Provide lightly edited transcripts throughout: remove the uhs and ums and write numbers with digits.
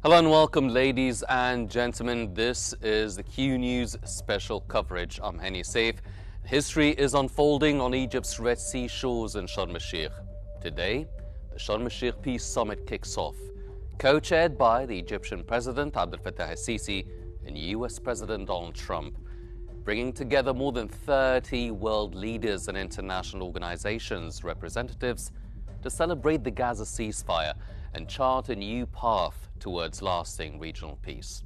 Hello and welcome, ladies and gentlemen. This is the Qnews special coverage. I'm Henny Saif. History is unfolding on Egypt's Red Sea shores in Sharm el-Sheikh. Today, the Sharm el-Sheikh Peace Summit kicks off, co-chaired by the Egyptian President Abdel Fattah el-Sisi and US President Donald Trump, bringing together more than 30 world leaders and international organizations representatives to celebrate the Gaza ceasefire and chart a new path towards lasting regional peace.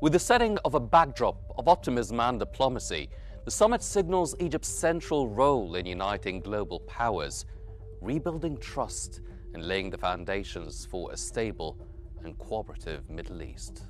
With the setting of a backdrop of optimism and diplomacy, the summit signals Egypt's central role in uniting global powers, rebuilding trust and laying the foundations for a stable and cooperative Middle East.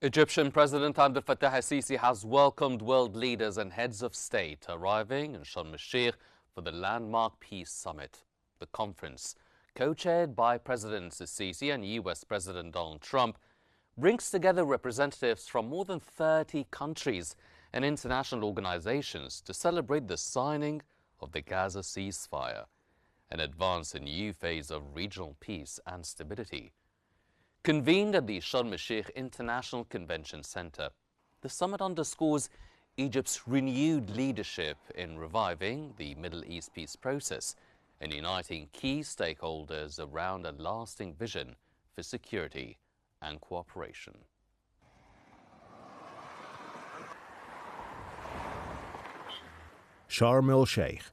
Egyptian President Abdel Fattah el-Sisi has welcomed world leaders and heads of state arriving in Sharm el-Sheikh for the landmark Peace Summit. The conference, co-chaired by President el-Sisi and US President Donald Trump, brings together representatives from more than 30 countries and international organizations to celebrate the signing of the Gaza ceasefire and advance a new phase of regional peace and stability. Convened at the Sharm el-Sheikh International Convention Center, the summit underscores Egypt's renewed leadership in reviving the Middle East peace process and uniting key stakeholders around a lasting vision for security and cooperation. Sharm el-Sheikh,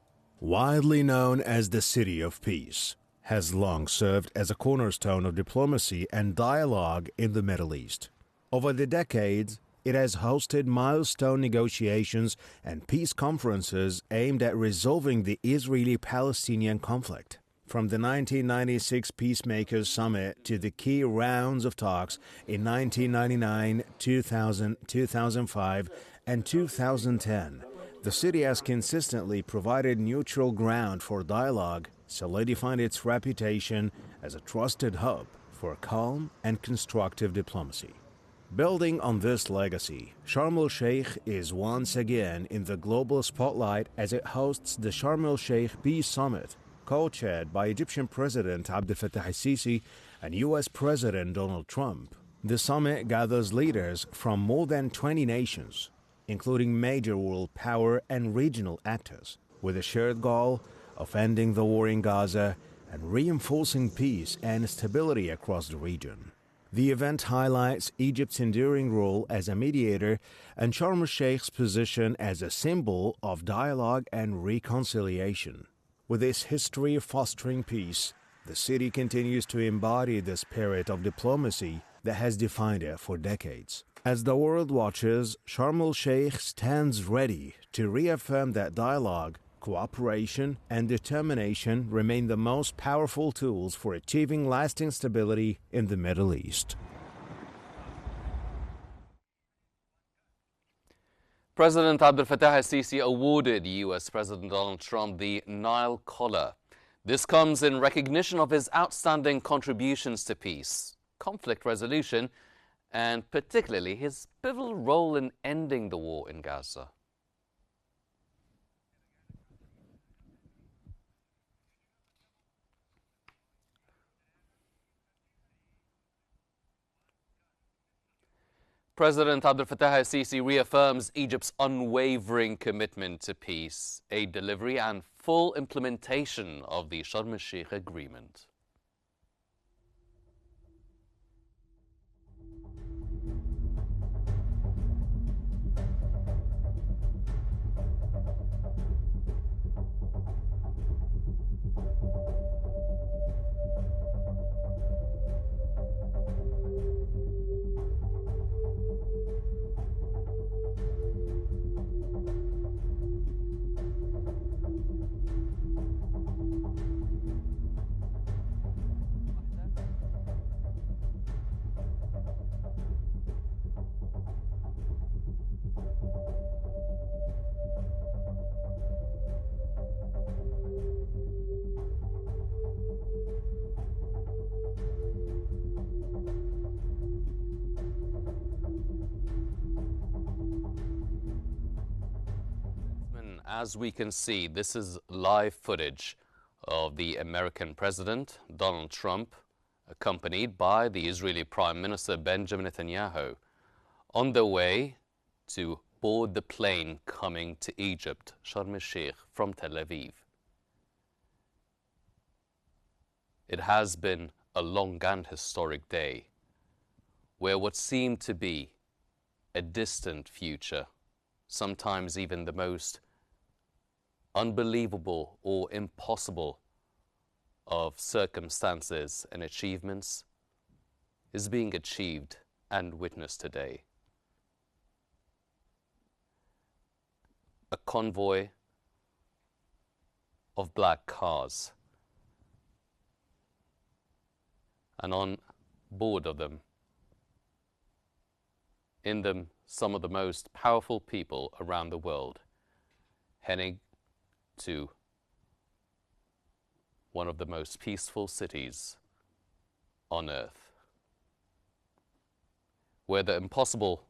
widely known as the City of Peace, has long served as a cornerstone of diplomacy and dialogue in the Middle East. Over the decades, it has hosted milestone negotiations and peace conferences aimed at resolving the Israeli-Palestinian conflict. From the 1996 Peacemakers Summit to the key rounds of talks in 1999, 2000, 2005, and 2010, the city has consistently provided neutral ground for dialogue, solidifying its reputation as a trusted hub for calm and constructive diplomacy. Building on this legacy, Sharm el-Sheikh is once again in the global spotlight as it hosts the Sharm el-Sheikh Peace Summit, co-chaired by Egyptian President Abdel Fattah el-Sisi and US President Donald Trump. The summit gathers leaders from more than 20 nations, including major world power and regional actors, with a shared goal of ending the war in Gaza and reinforcing peace and stability across the region. The event highlights Egypt's enduring role as a mediator and Sharm el-Sheikh's position as a symbol of dialogue and reconciliation. With its history of fostering peace, the city continues to embody the spirit of diplomacy that has defined it for decades. As the world watches, Sharm el-Sheikh stands ready to reaffirm that dialogue, cooperation, and determination remain the most powerful tools for achieving lasting stability in the Middle East. President Abdel Fattah el-Sisi awarded US President Donald Trump the Nile Collar. This comes in recognition of his outstanding contributions to peace, conflict resolution, and particularly his pivotal role in ending the war in Gaza. President Abdel Fattah el-Sisi reaffirms Egypt's unwavering commitment to peace, aid delivery and full implementation of the Sharm el-Sheikh Agreement. as we can see, this is live footage of the American President, Donald Trump, accompanied by the Israeli Prime Minister, Benjamin Netanyahu, on their way to board the plane coming to Egypt, Sharm el-Sheikh, from Tel Aviv. It has been a long and historic day, where what seemed to be a distant future, sometimes even the most unbelievable or impossible of circumstances and achievements, is being achieved and witnessed today. A convoy of black cars, and on board of them, in them, some of the most powerful people around the world, heading to one of the most peaceful cities on earth, where the impossible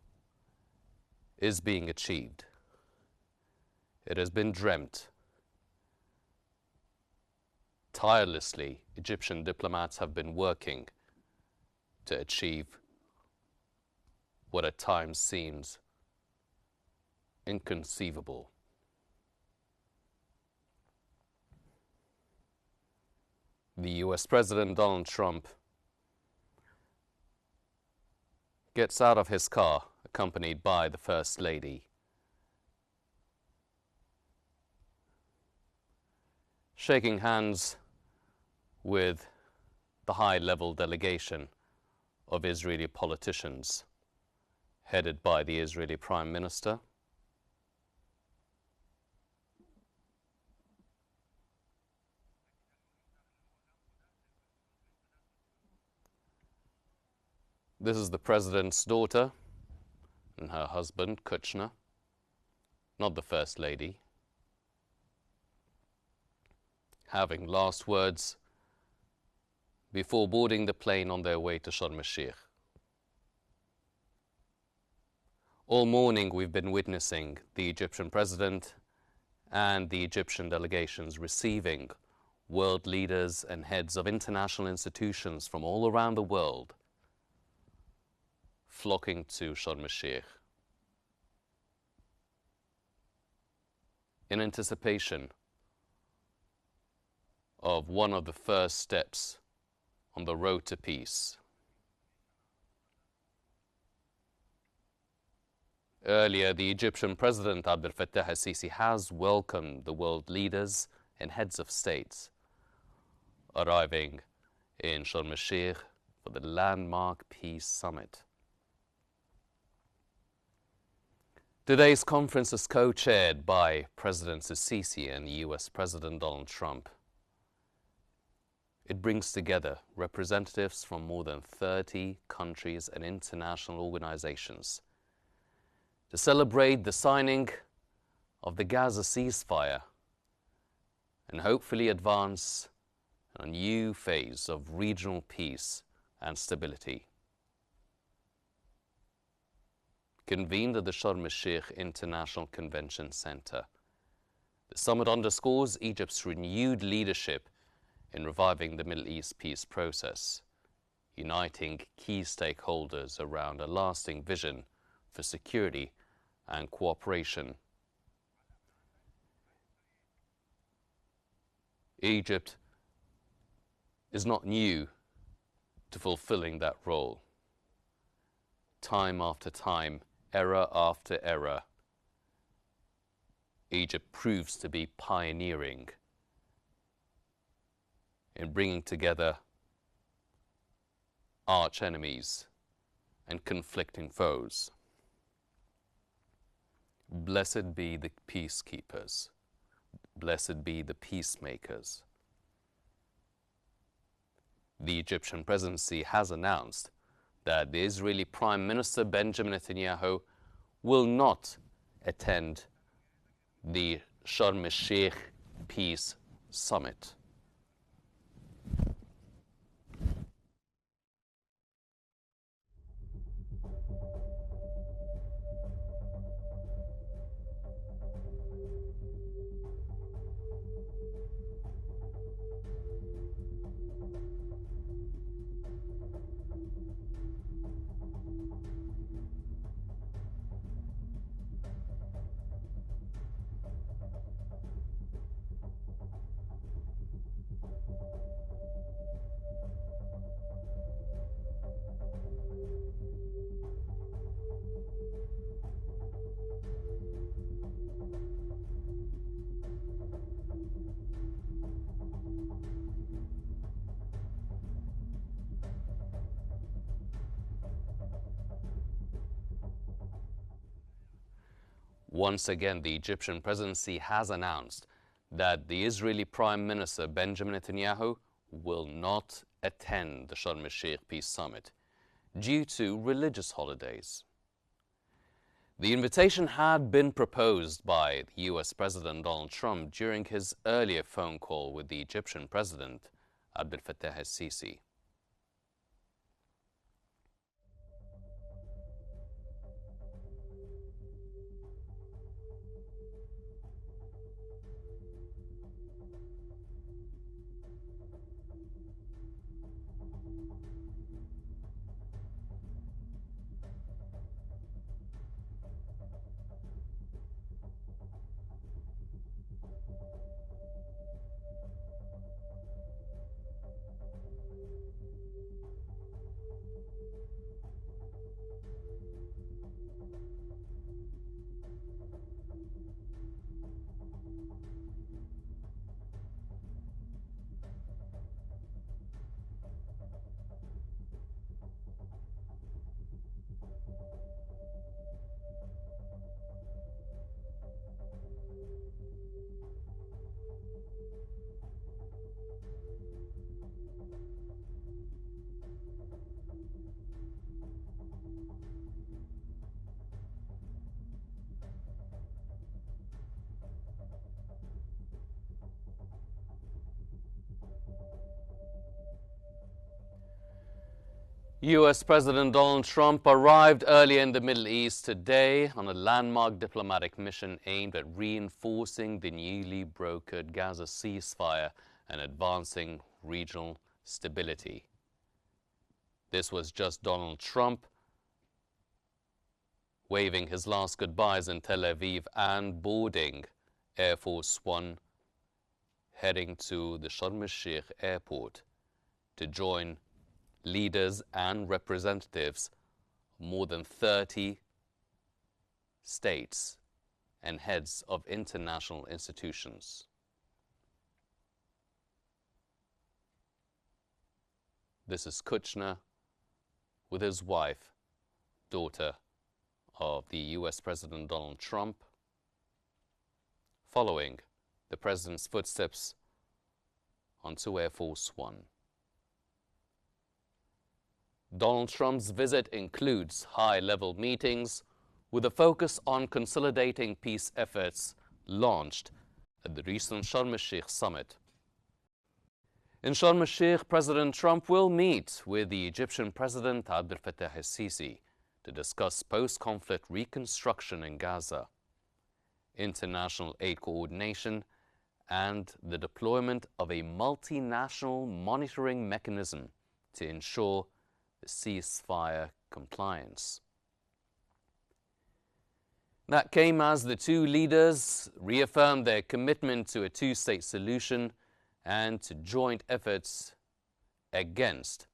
is being achieved. It has been dreamt. Tirelessly, Egyptian diplomats have been working to achieve what at times seems inconceivable. The US President Donald Trump gets out of his car, accompanied by the First Lady. Shaking hands with the high-level delegation of Israeli politicians, headed by the Israeli Prime Minister. This is the President's daughter and her husband, Kushner, not the First Lady, having last words before boarding the plane on their way to Sharm el-Sheikh. All morning we've been witnessing the Egyptian President and the Egyptian delegations receiving world leaders and heads of international institutions from all around the world, flocking to Sharm el-Sheikh in anticipation of one of the first steps on the road to peace. Earlier, the Egyptian President Abdel Fattah el-Sisi has welcomed the world leaders and heads of states arriving in Sharm el-Sheikh for the landmark Peace Summit. Today's conference is co-chaired by President el-Sisi and US President Donald Trump. It brings together representatives from more than 30 countries and international organizations to celebrate the signing of the Gaza ceasefire and hopefully advance a new phase of regional peace and stability. Convened at the Sharm el-Sheikh International Convention Center, the summit underscores Egypt's renewed leadership in reviving the Middle East peace process, uniting key stakeholders around a lasting vision for security and cooperation. Egypt is not new to fulfilling that role. Time after time, era after era, Egypt proves to be pioneering in bringing together arch enemies and conflicting foes. Blessed be the peacekeepers. Blessed be the peacemakers. The Egyptian presidency has announced that the Israeli Prime Minister Benjamin Netanyahu will not attend the Sharm el-Sheikh Peace Summit. Once again, the Egyptian presidency has announced that the Israeli Prime Minister Benjamin Netanyahu will not attend the Sharm el-Sheikh Peace Summit due to religious holidays. The invitation had been proposed by US President Donald Trump during his earlier phone call with the Egyptian President Abdel Fattah el-Sisi. US President Donald Trump arrived earlier in the Middle East today on a landmark diplomatic mission aimed at reinforcing the newly brokered Gaza ceasefire and advancing regional stability. This was just Donald Trump waving his last goodbyes in Tel Aviv and boarding Air Force One, heading to the Sharm el-Sheikh airport to join leaders and representatives of more than 30 states and heads of international institutions. This is Kushner with his wife, daughter of the US President Donald Trump, following the president's footsteps onto Air Force One. Donald Trump's visit includes high-level meetings with a focus on consolidating peace efforts launched at the recent Sharm el-Sheikh summit. In Sharm el-Sheikh, President Trump will meet with the Egyptian President Abdel Fattah el-Sisi to discuss post-conflict reconstruction in Gaza, international aid coordination, and the deployment of a multinational monitoring mechanism to ensure the ceasefire compliance. That came as the two leaders reaffirmed their commitment to a two-state solution and to joint efforts against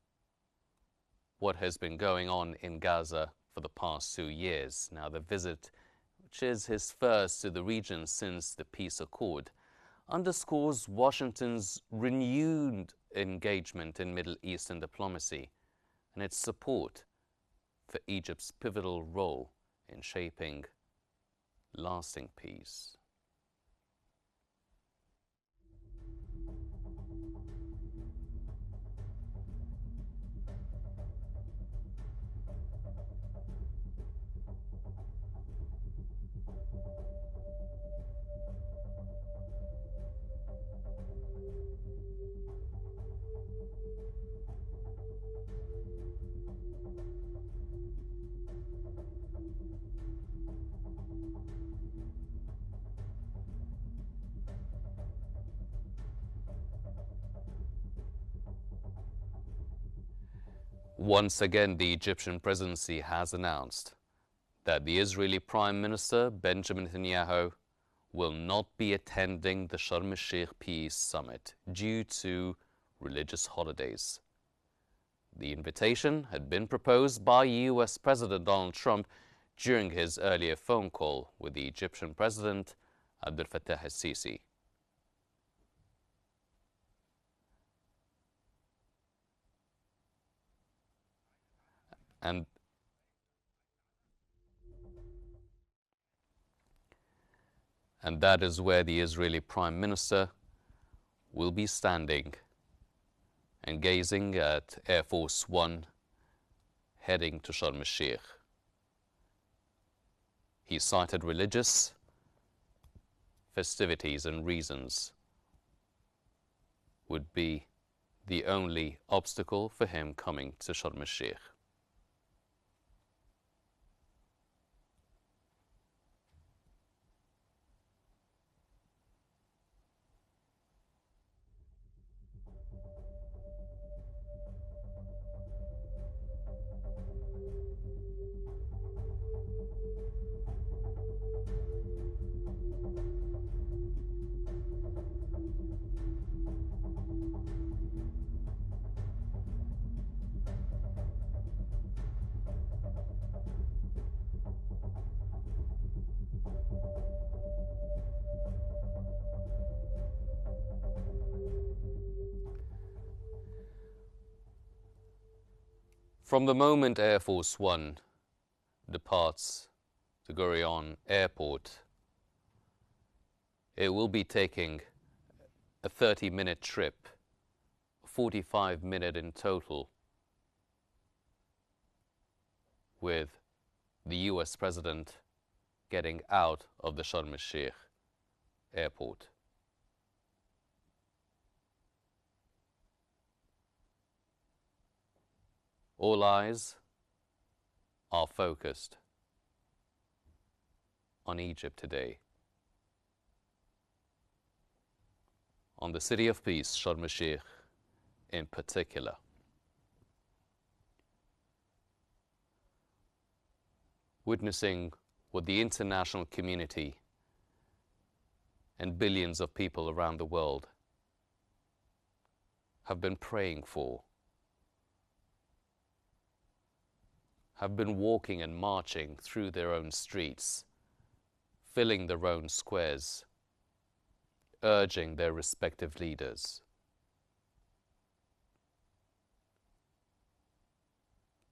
what has been going on in Gaza for the past 2 years. Now, the visit, which is his first to the region since the peace accord, underscores Washington's renewed engagement in Middle Eastern diplomacy and its support for Egypt's pivotal role in shaping lasting peace. Once again, the Egyptian presidency has announced that the Israeli Prime Minister Benjamin Netanyahu will not be attending the Sharm el-Sheikh Peace Summit due to religious holidays. The invitation had been proposed by US President Donald Trump during his earlier phone call with the Egyptian President Abdel Fattah el-Sisi. And that is where the Israeli Prime Minister will be standing and gazing at Air Force One heading to Sharm el-Sheikh. He cited religious festivities and reasons would be the only obstacle for him coming to Sharm el-Sheikh. From the moment Air Force One departs the Gurion Airport, it will be taking a 30-minute trip, 45-minute in total, with the US President getting out of the Sharm el-Sheikh airport. All eyes are focused on Egypt today, on the city of peace, Sharm el-Sheikh in particular. Witnessing what the international community and billions of people around the world have been praying for, have been walking and marching through their own streets, filling their own squares, urging their respective leaders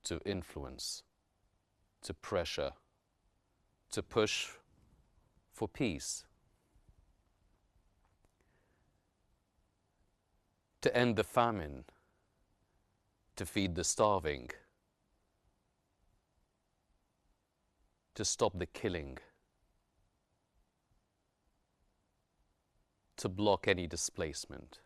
to influence, to pressure, to push for peace, to end the famine, to feed the starving, to stop the killing, to block any displacement.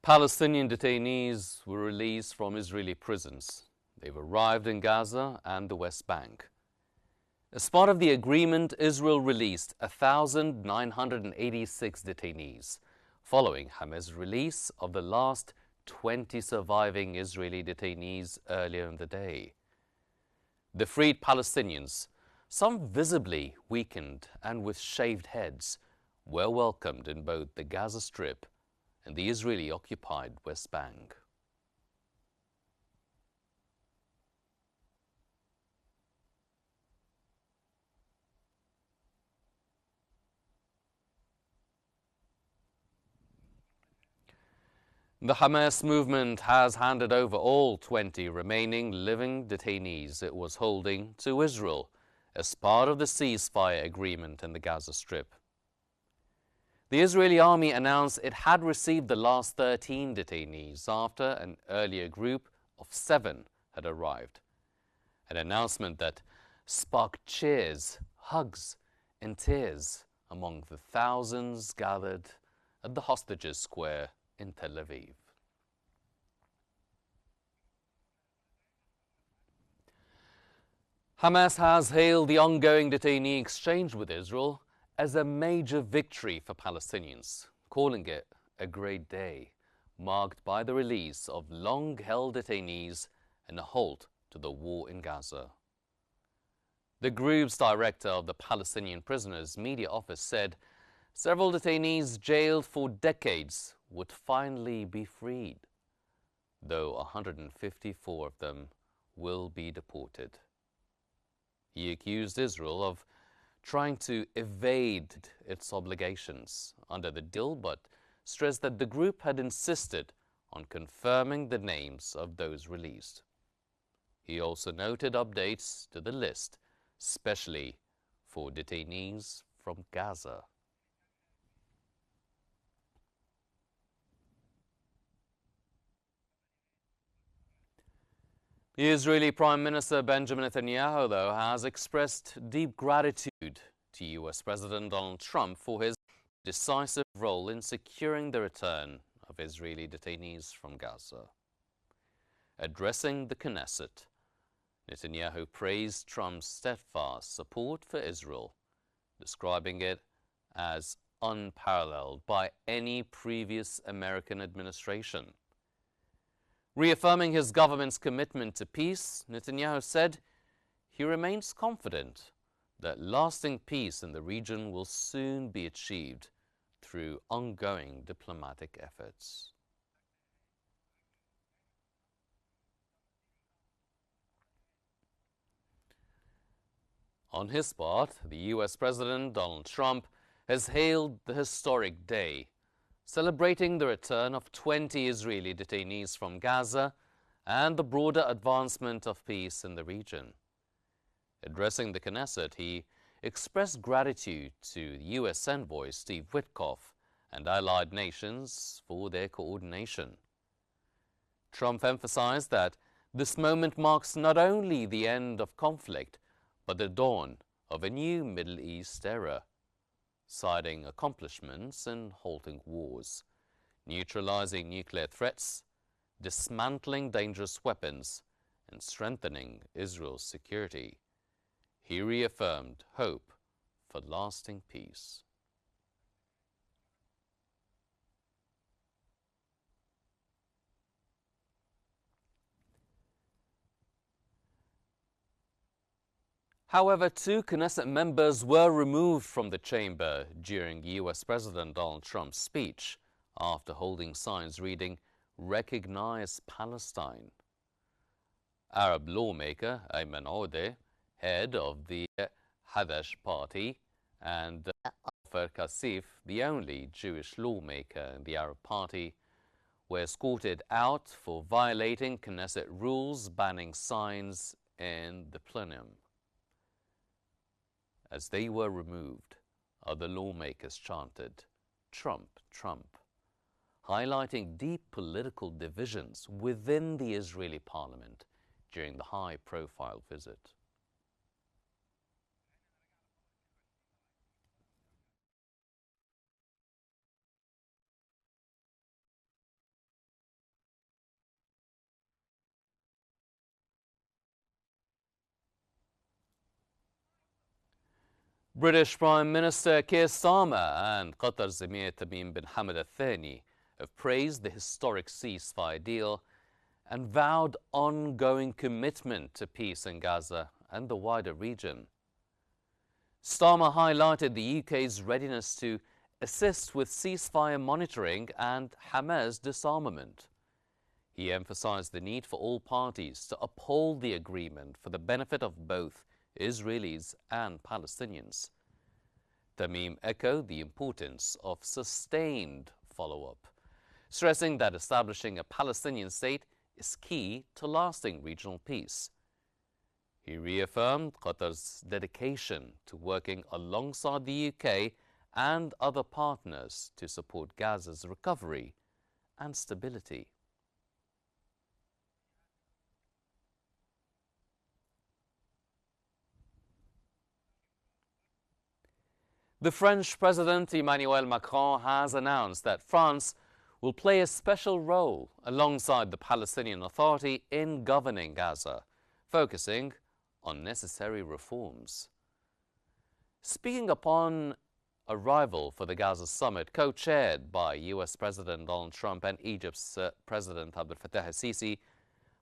Palestinian detainees were released from Israeli prisons. They've arrived in Gaza and the West Bank. As part of the agreement, Israel released 1,986 detainees, following Hamas' release of the last 20 surviving Israeli detainees earlier in the day. The freed Palestinians some visibly weakened and with shaved heads, were welcomed in both the Gaza Strip and the Israeli-occupied West Bank. The Hamas movement has handed over all 20 remaining living detainees it was holding to Israel as part of the ceasefire agreement in the Gaza Strip. The Israeli army announced it had received the last 13 detainees after an earlier group of 7 had arrived. An announcement that sparked cheers, hugs, and tears among the thousands gathered at the hostages square in Tel Aviv. Hamas has hailed the ongoing detainee exchange with Israel as a major victory for Palestinians, calling it a great day, marked by the release of long-held detainees and a halt to the war in Gaza. The group's director of the Palestinian Prisoners Media Office said several detainees jailed for decades would finally be freed, though 154 of them will be deported. He accused Israel of trying to evade its obligations under the deal, but stressed that the group had insisted on confirming the names of those released. He also noted updates to the list, especially for detainees from Gaza. The Israeli Prime Minister Benjamin Netanyahu, though, has expressed deep gratitude to US President Donald Trump for his decisive role in securing the return of Israeli detainees from Gaza. Addressing the Knesset, Netanyahu praised Trump's steadfast support for Israel, describing it as unparalleled by any previous American administration. Reaffirming his government's commitment to peace, Netanyahu said he remains confident that lasting peace in the region will soon be achieved through ongoing diplomatic efforts. On his part, the US President Donald Trump has hailed the historic day, celebrating the return of 20 Israeli detainees from Gaza and the broader advancement of peace in the region. Addressing the Knesset, he expressed gratitude to U.S. Envoy Steve Witkoff and allied nations for their coordination. Trump emphasized that this moment marks not only the end of conflict, but the dawn of a new Middle East era, citing accomplishments in halting wars, neutralizing nuclear threats, dismantling dangerous weapons, and strengthening Israel's security. He reaffirmed hope for lasting peace. However, 2 Knesset members were removed from the chamber during US President Donald Trump's speech after holding signs reading, "Recognize Palestine." Arab lawmaker Ayman Odeh, head of the Hadash party, and Ofer Kasif, the only Jewish lawmaker in the Arab party, were escorted out for violating Knesset rules banning signs in the plenum. As they were removed, other lawmakers chanted, "Trump, Trump," highlighting deep political divisions within the Israeli parliament during the high-profile visit. British Prime Minister Keir Starmer and Qatar's Emir Tamim bin Hamad Al Thani have praised the historic ceasefire deal and vowed ongoing commitment to peace in Gaza and the wider region. Starmer highlighted the UK's readiness to assist with ceasefire monitoring and Hamas disarmament. He emphasized the need for all parties to uphold the agreement for the benefit of both Israelis and Palestinians. Tamim echoed the importance of sustained follow-up, stressing that establishing a Palestinian state is key to lasting regional peace. He reaffirmed Qatar's dedication to working alongside the UK and other partners to support Gaza's recovery and stability. The French President Emmanuel Macron has announced that France will play a special role alongside the Palestinian Authority in governing Gaza, focusing on necessary reforms. Speaking upon arrival for the Gaza summit, co-chaired by US President Donald Trump and Egypt's President Abdel Fattah al-Sisi,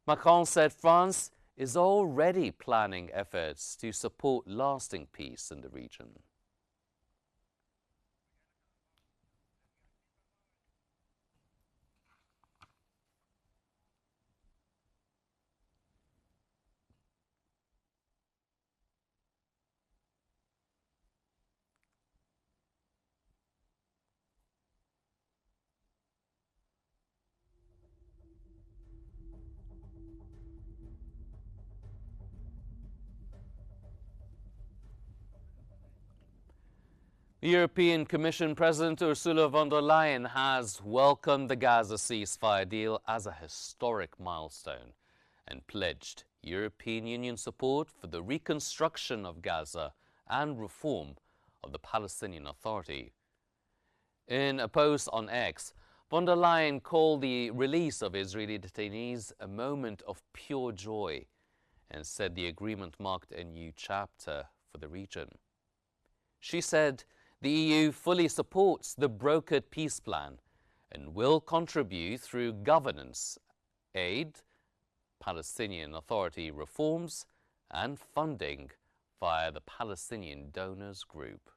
Macron said France is already planning efforts to support lasting peace in the region. The European Commission President Ursula von der Leyen has welcomed the Gaza ceasefire deal as a historic milestone and pledged European Union support for the reconstruction of Gaza and reform of the Palestinian Authority. In a post on X, von der Leyen called the release of Israeli detainees a moment of pure joy and said the agreement marked a new chapter for the region. She said the EU fully supports the brokered peace plan and will contribute through governance, aid, Palestinian Authority reforms, and funding via the Palestinian Donors Group.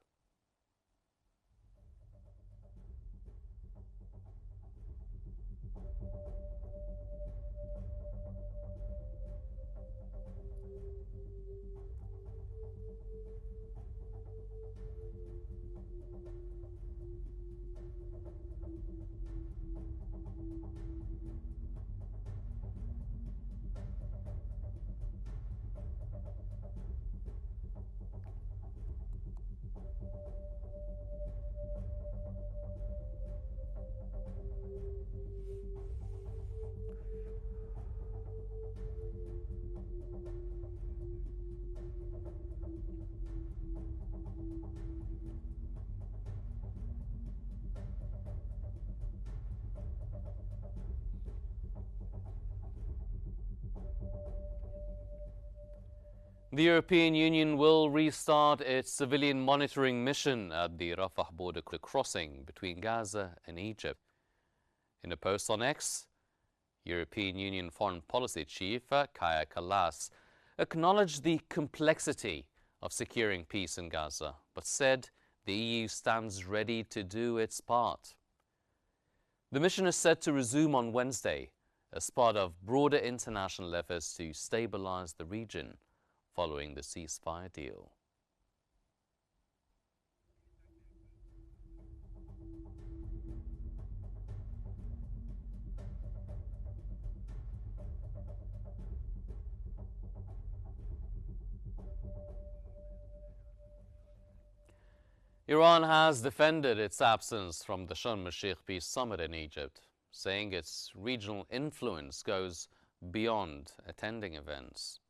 The European Union will restart its civilian monitoring mission at the Rafah border crossing between Gaza and Egypt. In a post on X, European Union Foreign Policy Chief Kaja Kallas acknowledged the complexity of securing peace in Gaza, but said the EU stands ready to do its part. The mission is set to resume on Wednesday as part of broader international efforts to stabilize the region following the ceasefire deal. Iran has defended its absence from the Sharm el-Sheikh Peace Summit in Egypt, saying its regional influence goes beyond attending events.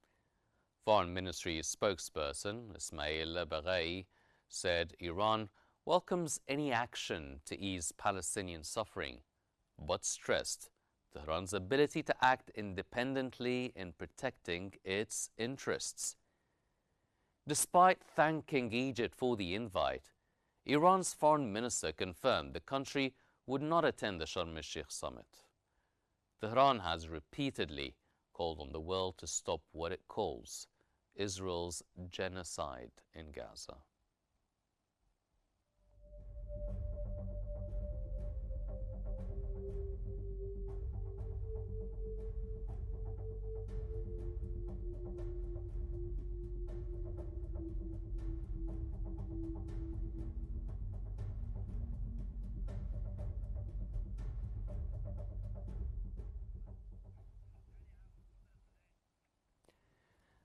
Foreign Ministry spokesperson Ismail Baghai said Iran welcomes any action to ease Palestinian suffering, but stressed Tehran's ability to act independently in protecting its interests. Despite thanking Egypt for the invite, Iran's foreign minister confirmed the country would not attend the Sharm el-Sheikh summit. Tehran has repeatedly called on the world to stop what it calls Israel's genocide in Gaza.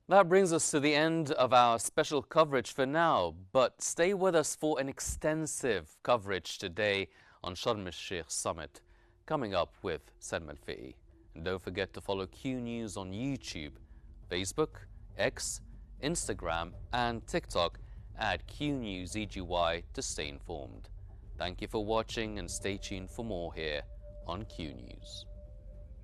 That brings us to the end of our special coverage for now, but stay with us for an extensive coverage today on Sharm el-Sheikh Summit, coming up with Salma Al-Fi'i. And don't forget to follow Q News on YouTube, Facebook, X, Instagram and TikTok at QNewsEGY to stay informed. Thank you for watching and stay tuned for more here on Q News.